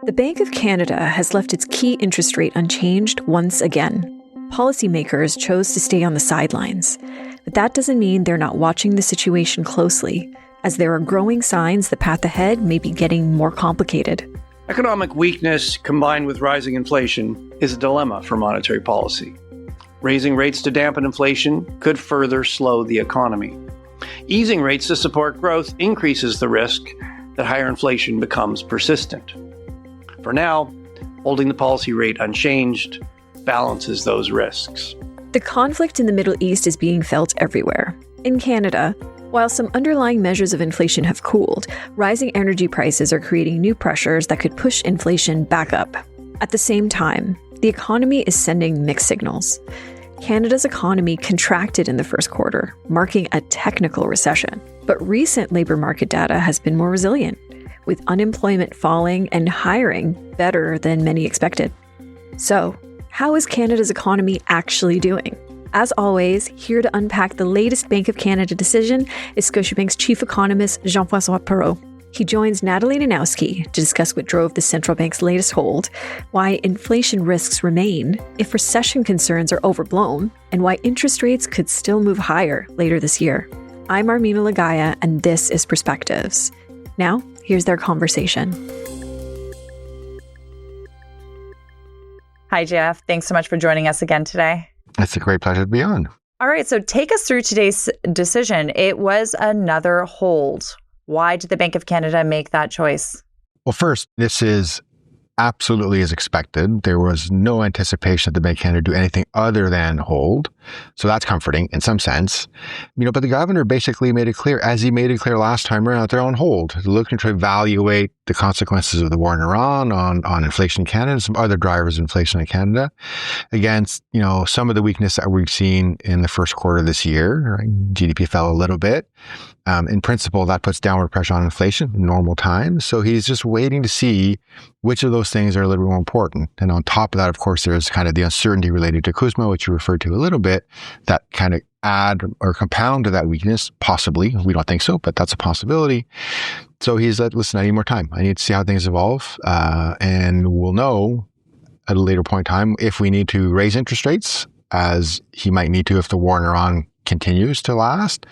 The Bank of Canada has left its key interest rate unchanged once again. Policymakers chose to stay on the sidelines, but that doesn't mean they're not watching the situation closely, as there are growing signs the path ahead may be getting more complicated. Economic weakness combined with rising inflation is a dilemma for monetary policy. Raising rates to dampen inflation could further slow the economy. Easing rates to support growth increases the risk that higher inflation becomes persistent. For now, holding the policy rate unchanged balances those risks. The conflict in the Middle East is being felt everywhere. In Canada, while some underlying measures of inflation have cooled, rising energy prices are creating new pressures that could push inflation back up. At the same time, the economy is sending mixed signals. Canada's economy contracted in the first quarter, marking a technical recession. But recent labor market data has been more resilient, with unemployment falling and hiring better than many expected. So, how is Canada's economy actually doing? As always, here to unpack the latest Bank of Canada decision is Scotiabank's chief economist, Jean-François Perrault. He joins Natalie Nanowski to discuss what drove the central bank's latest hold, why inflation risks remain, if recession concerns are overblown, and why interest rates could still move higher later this year. I'm Armina Lagaya, and this is Perspectives. Now, here's their conversation. Hi, Jeff. Thanks so much for joining us again today. It's a great pleasure to be on. All right, so take us through today's decision. It was another hold. Why did the Bank of Canada make that choice? Well, first, this is absolutely as expected. There was no anticipation that the Bank of Canada do anything other than hold. So that's comforting in some sense. But the governor basically made it clear, as he made it clear last time around, that they're on hold. They're looking to evaluate the consequences of the war in Iran on inflation in Canada and some other drivers of inflation in Canada against, some of the weakness that we've seen in the first quarter of this year. Right? GDP fell a little bit. In principle, that puts downward pressure on inflation in normal times. So he's just waiting to see which of those things are a little bit more important. And on top of that, of course, there's kind of the uncertainty related to CUSMA, which you referred to a little bit, that kind of add or compound to that weakness, possibly. We don't think so, but that's a possibility. So he's like, listen, I need more time. I need to see how things evolve. And we'll know at a later point in time if we need to raise interest rates, as he might need to if the war in Iran continues to last,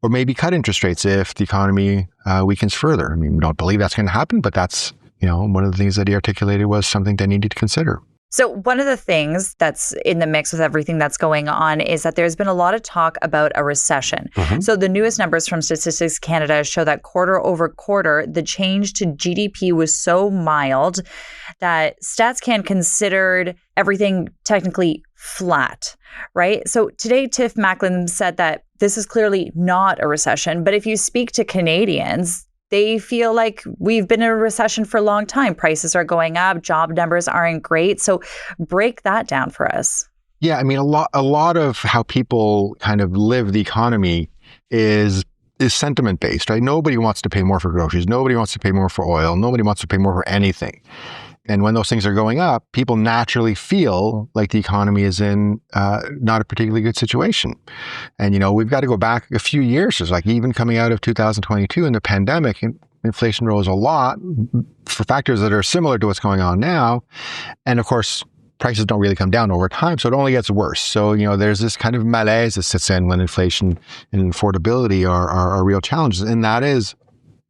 or maybe cut interest rates if the economy weakens further. We don't believe that's going to happen, but that's, one of the things that he articulated was something they needed to consider. So one of the things that's in the mix with everything that's going on is that there's been a lot of talk about a recession. Mm-hmm. So the newest numbers from Statistics Canada show that quarter over quarter, the change to GDP was so mild that StatsCan considered everything technically flat, right? So today, Tiff Macklem said that this is clearly not a recession, but if you speak to Canadians, they feel like we've been in a recession for a long time. Prices are going up, job numbers aren't great. So break that down for us. Yeah, a lot of how people kind of live the economy is sentiment based, right? Nobody wants to pay more for groceries. Nobody wants to pay more for oil. Nobody wants to pay more for anything. And when those things are going up, people naturally feel like the economy is in not a particularly good situation. And, we've got to go back a few years. It's like even coming out of 2022 and the pandemic, inflation rose a lot for factors that are similar to what's going on now. And of course, prices don't really come down over time, so it only gets worse. So, there's this kind of malaise that sits in when inflation and affordability are real challenges. And that is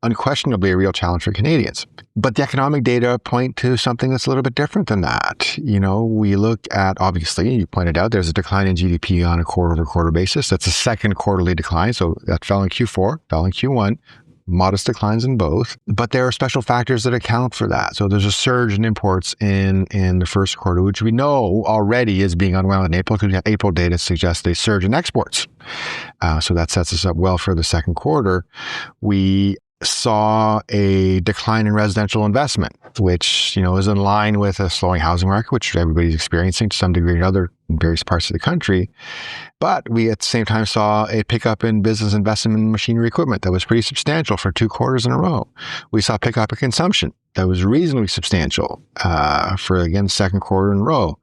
unquestionably a real challenge for Canadians. But the economic data point to something that's a little bit different than that. We look at, obviously, you pointed out, there's a decline in GDP on a quarter-over-quarter basis. That's a second quarterly decline. So that fell in Q4, fell in Q1, modest declines in both. But there are special factors that account for that. So there's a surge in imports in the first quarter, which we know already is being unwound in April, because April data suggests a surge in exports. So that sets us up well for the second quarter. We saw a decline in residential investment, which, is in line with a slowing housing market, which everybody's experiencing to some degree or another in various parts of the country. But we at the same time saw a pickup in business investment in machinery equipment that was pretty substantial for 2 quarters in a row. We saw a pickup in consumption that was reasonably substantial for, again, the second quarter in a row.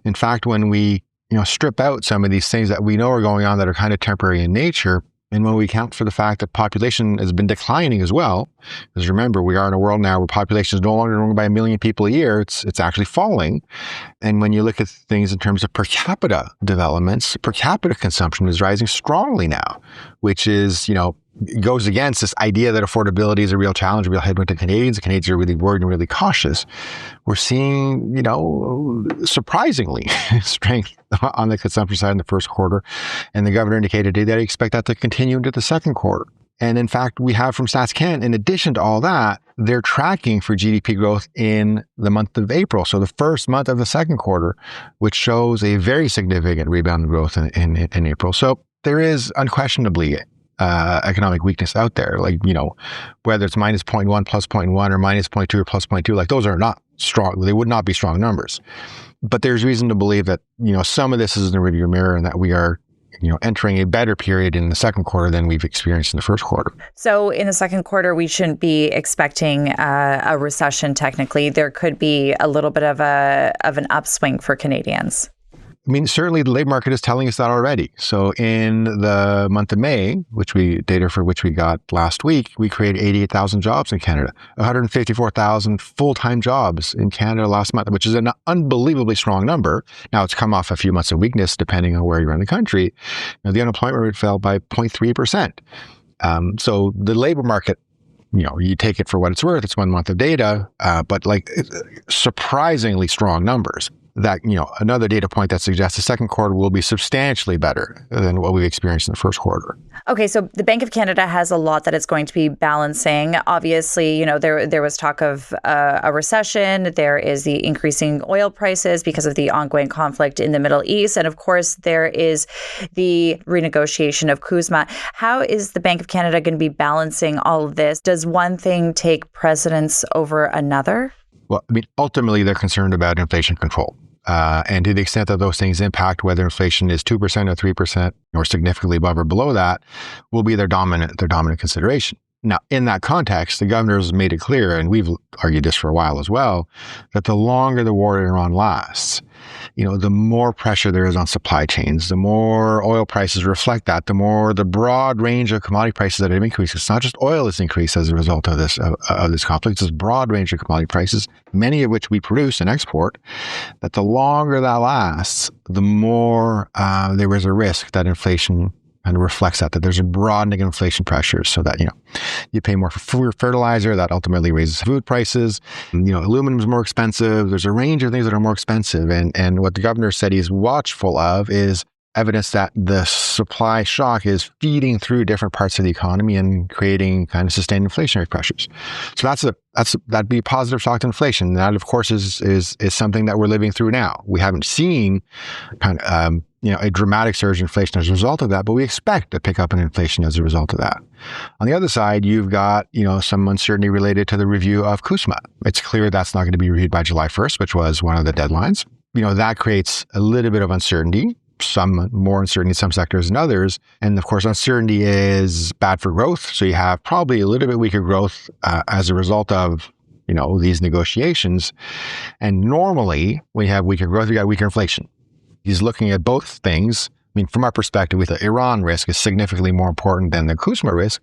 In fact, when we strip out some of these things that we know are going on that are kind of temporary in nature, And when we account for the fact that population has been declining as well, because remember, we are in a world now where population is no longer growing by 1 million people a year, it's actually falling. And when you look at things in terms of per capita developments, per capita consumption is rising strongly now, which is, goes against this idea that affordability is a real challenge, a real headwind to Canadians. The Canadians are really worried and really cautious. We're seeing, surprisingly strength on the consumption side in the first quarter. And the governor indicated today that he expects that to continue into the second quarter. And in fact, we have from Stats Can, in addition to all that, they're tracking for GDP growth in the month of April. So the first month of the second quarter, which shows a very significant rebound in growth in April. So there is unquestionably economic weakness out there, whether it's minus 0.1, plus 0.1, or minus 0.2 or plus 0.2, those are not strong. They would not be strong numbers. But there's reason to believe that, some of this is in the rearview mirror and that we are entering a better period in the second quarter than we've experienced in the first quarter. So in the second quarter, we shouldn't be expecting a recession technically. There could be a little bit of an upswing for Canadians. Certainly the labor market is telling us that already. So in the month of May, data for which we got last week, we created 88,000 jobs in Canada, 154,000 full-time jobs in Canada last month, which is an unbelievably strong number. Now it's come off a few months of weakness depending on where you're in the country. The unemployment rate fell by 0.3%. So the labor market, you take it for what it's worth. It's 1 month of data, but surprisingly strong numbers. That, another data point that suggests the second quarter will be substantially better than what we've experienced in the first quarter. Okay, so the Bank of Canada has a lot that it's going to be balancing. Obviously, there was talk of a recession. There is the increasing oil prices because of the ongoing conflict in the Middle East. And of course, there is the renegotiation of CUSMA. How is the Bank of Canada going to be balancing all of this? Does one thing take precedence over another? Well, ultimately, they're concerned about inflation control. And to the extent that those things impact whether inflation is 2% or 3% or significantly above or below that will be their dominant consideration. Now, in that context, the governor's made it clear, and we've argued this for a while as well, that the longer the war in Iran lasts, the more pressure there is on supply chains, the more oil prices reflect that, the more the broad range of commodity prices that have increased. It's not just oil that's increased as a result of this conflict. It's a broad range of commodity prices, many of which we produce and export, that the longer that lasts, the more there is a risk that inflation and reflects that there's a broadening of inflation pressures so that, you pay more for fertilizer, that ultimately raises food prices. Aluminum is more expensive. There's a range of things that are more expensive. And what the governor said he's watchful of is evidence that the supply shock is feeding through different parts of the economy and creating kind of sustained inflationary pressures. So that'd be a positive shock to inflation. And that, of course, is something that we're living through now. We haven't seen a dramatic surge in inflation as a result of that, but we expect a pickup in inflation as a result of that. On the other side, you've got, some uncertainty related to the review of CUSMA. It's clear that's not going to be reviewed by July 1st, which was one of the deadlines. That creates a little bit of uncertainty, some more uncertainty in some sectors than others. And of course, uncertainty is bad for growth. So you have probably a little bit weaker growth as a result of these negotiations. And normally, when you have weaker growth, you got weaker inflation. He's looking at both things. From our perspective, the Iran risk is significantly more important than the CUSMA risk.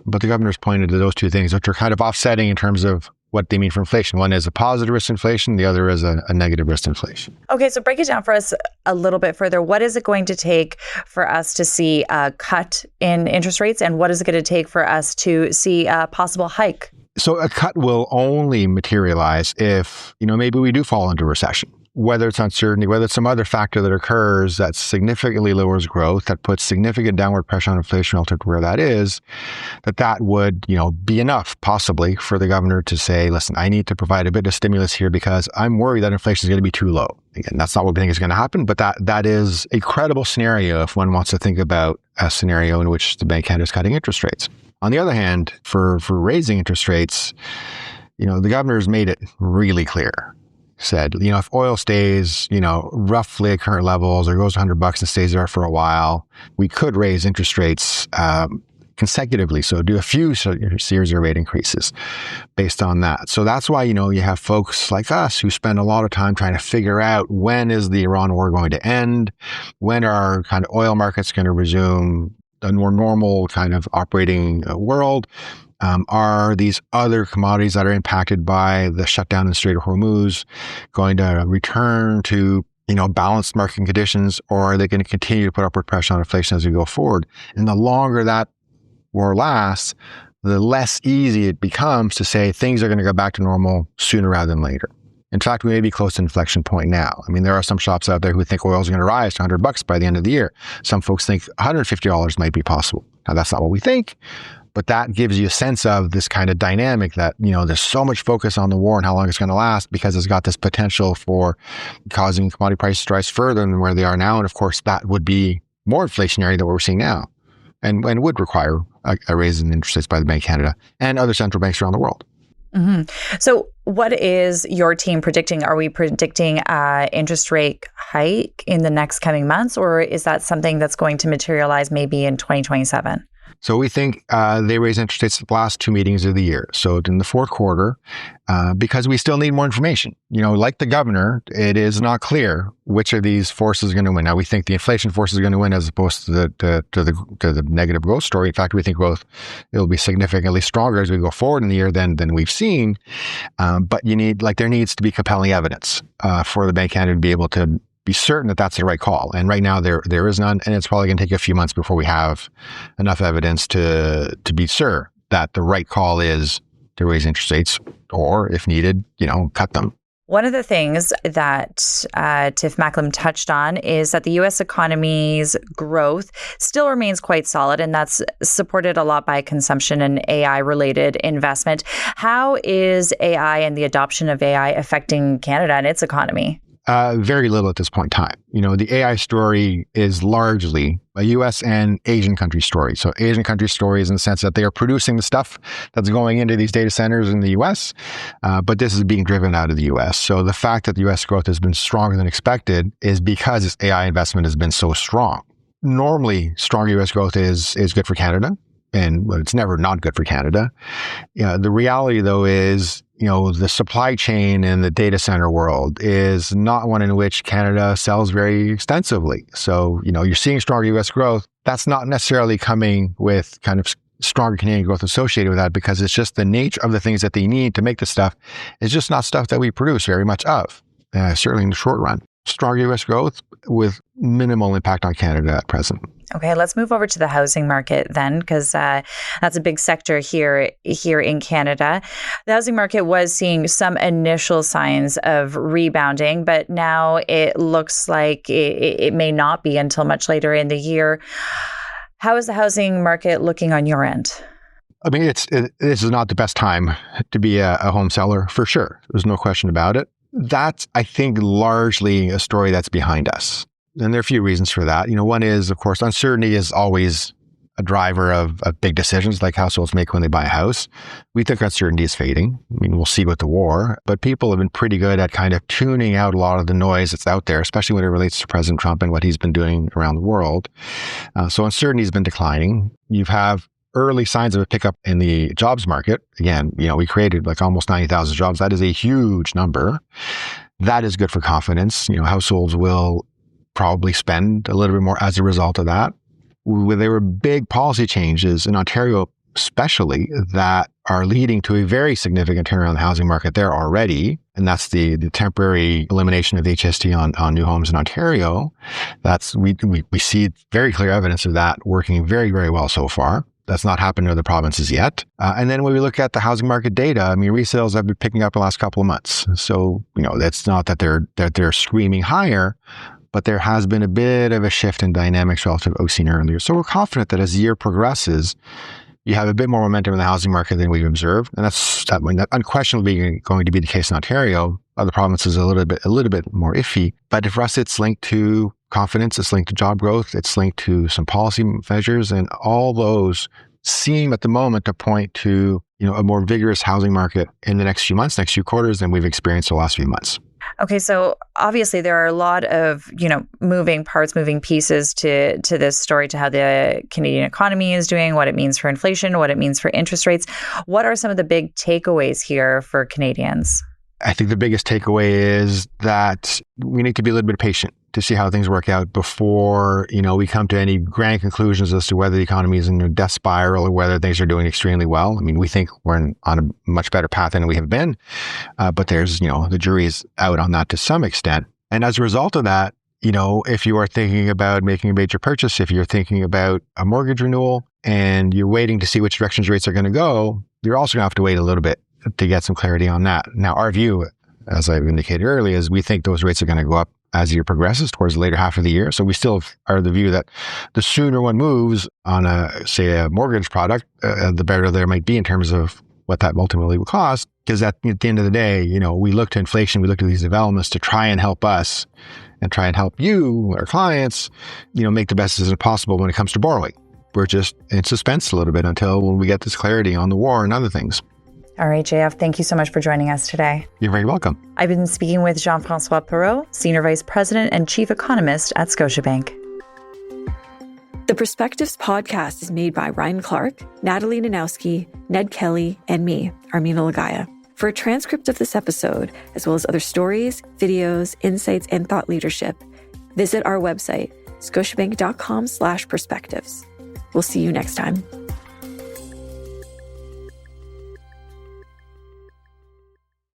But the governor's pointed to those two things, which are kind of offsetting in terms of what they mean for inflation. One is a positive risk inflation. The other is a negative risk inflation. Okay, so break it down for us a little bit further. What is it going to take for us to see a cut in interest rates? And what is it going to take for us to see a possible hike? So a cut will only materialize if, maybe we do fall into recession. Whether it's uncertainty, whether it's some other factor that occurs that significantly lowers growth, that puts significant downward pressure on inflation relative to where that is, that would, be enough possibly for the governor to say, listen, I need to provide a bit of stimulus here because I'm worried that inflation is going to be too low. Again, that's not what we think is going to happen, but that is a credible scenario if one wants to think about a scenario in which the Bank of Canada is cutting interest rates. On the other hand, for raising interest rates, the governor has made it really clear. Said, if oil stays, roughly at current levels or goes $100 and stays there for a while, we could raise interest rates consecutively. So do a few series of rate increases based on that. So that's why, you have folks like us who spend a lot of time trying to figure out when is the Iran war going to end? When are kind of oil markets going to resume a more normal kind of operating world? Are these other commodities that are impacted by the shutdown in the Strait of Hormuz going to return to balanced market conditions, or are they going to continue to put upward pressure on inflation as we go forward? And the longer that war lasts, the less easy it becomes to say things are going to go back to normal sooner rather than later. In fact, we may be close to an inflection point now. I mean, there are some shops out there who think oil is going to rise to $100 by the end of the year. Some folks think $150 might be possible. Now, that's not what we think, but that gives you a sense of this kind of dynamic that, there's so much focus on the war and how long it's going to last because it's got this potential for causing commodity prices to rise further than where they are now. And of course, that would be more inflationary than what we're seeing now and would require a raise in interest rates by the Bank of Canada and other central banks around the world. Mm-hmm. So what is your team predicting? Are we predicting interest rate hike in the next coming months, or is that something that's going to materialize maybe in 2027? So we think they raise interest rates at the last two meetings of the year. So in the fourth quarter, because we still need more information. Like the governor, it is not clear which of these forces are going to win. Now, we think the inflation force is going to win as opposed to the negative growth story. In fact, we think it'll be significantly stronger as we go forward in the year than we've seen. But there needs to be compelling evidence for the Bank of Canada to be able to be certain that that's the right call. And right now there is none, and it's probably going to take a few months before we have enough evidence to be sure that the right call is to raise interest rates or, if needed, cut them. One of the things that Tiff Macklem touched on is that the U.S. economy's growth still remains quite solid, and that's supported a lot by consumption and AI-related investment. How is AI and the adoption of AI affecting Canada and its economy? Very little at this point in time. The AI story is largely a U.S. and Asian country story. So Asian country stories in the sense that they are producing the stuff that's going into these data centers in the U.S., but this is being driven out of the U.S. So the fact that the U.S. growth has been stronger than expected is because this AI investment has been so strong. Normally, strong U.S. growth is good for Canada, and it's never not good for Canada. The reality, though, is the supply chain in the data center world is not one in which Canada sells very extensively. So, you're seeing stronger U.S. growth. That's not necessarily coming with kind of stronger Canadian growth associated with that, because it's just the nature of the things that they need to make the stuff is just not stuff that we produce very much of, certainly in the short run. Stronger U.S. growth with minimal impact on Canada at present. Okay, let's move over to the housing market then, because that's a big sector here in Canada. The housing market was seeing some initial signs of rebounding, but now it looks like it may not be until much later in the year. How is the housing market looking on your end? I mean, this is not the best time to be a home seller, for sure. There's no question about it. That's, I think, largely a story that's behind us. And there are a few reasons for that. One is, of course, uncertainty is always a driver of big decisions like households make when they buy a house. We think uncertainty is fading. I mean, we'll see with the war, but people have been pretty good at kind of tuning out a lot of the noise that's out there, especially when it relates to President Trump and what he's been doing around the world. So uncertainty has been declining. You have early signs of a pickup in the jobs market. Again, we created like almost 90,000 jobs. That is a huge number. That is good for confidence. Households will probably spend a little bit more as a result of that. There were big policy changes in Ontario, especially, that are leading to a very significant turnaround in the housing market there already. And that's the temporary elimination of HST on new homes in Ontario. We see very clear evidence of that working very, very well so far. That's not happened in other provinces yet. And then when we look at the housing market data, I mean, resales have been picking up the last couple of months. So, that's not that they're screaming higher, but there has been a bit of a shift in dynamics relative to what we've seen earlier. So we're confident that as the year progresses, you have a bit more momentum in the housing market than we've observed. And that's unquestionably going to be the case in Ontario. Other provinces a little bit more iffy. But for us, it's linked to confidence, it's linked to job growth, it's linked to some policy measures, and all those seem at the moment to point to a more vigorous housing market in the next few months, next few quarters than we've experienced the last few months. Okay, so obviously there are a lot of, moving parts, moving pieces to this story, to how the Canadian economy is doing, what it means for inflation, what it means for interest rates. What are some of the big takeaways here for Canadians? I think the biggest takeaway is that we need to be a little bit patient. to see how things work out before, we come to any grand conclusions as to whether the economy is in a death spiral or whether things are doing extremely well. I mean, we think we're on a much better path than we have been, but there's, the jury is out on that to some extent. And as a result of that, if you are thinking about making a major purchase, if you're thinking about a mortgage renewal and you're waiting to see which directions rates are going to go, you're also going to have to wait a little bit to get some clarity on that. Now, our view, as I've indicated earlier, is we think those rates are going to go up as the year progresses towards the later half of the year. So we still are of the view that the sooner one moves on a mortgage product, the better there might be in terms of what that ultimately will cost. Because at the end of the day, we look to inflation, we look to these developments to try and help us and try and help you, our clients, make the best decision possible when it comes to borrowing. We're just in suspense a little bit until we get this clarity on the war and other things. All right, JF, thank you so much for joining us today. You're very welcome. I've been speaking with Jean-François Perrault, Senior Vice President and Chief Economist at Scotiabank. The Perspectives podcast is made by Ryan Clark, Natalie Nanowski, Ned Kelly, and me, Armina Lagaya. For a transcript of this episode, as well as other stories, videos, insights, and thought leadership, visit our website, scotiabank.com/perspectives. We'll see you next time.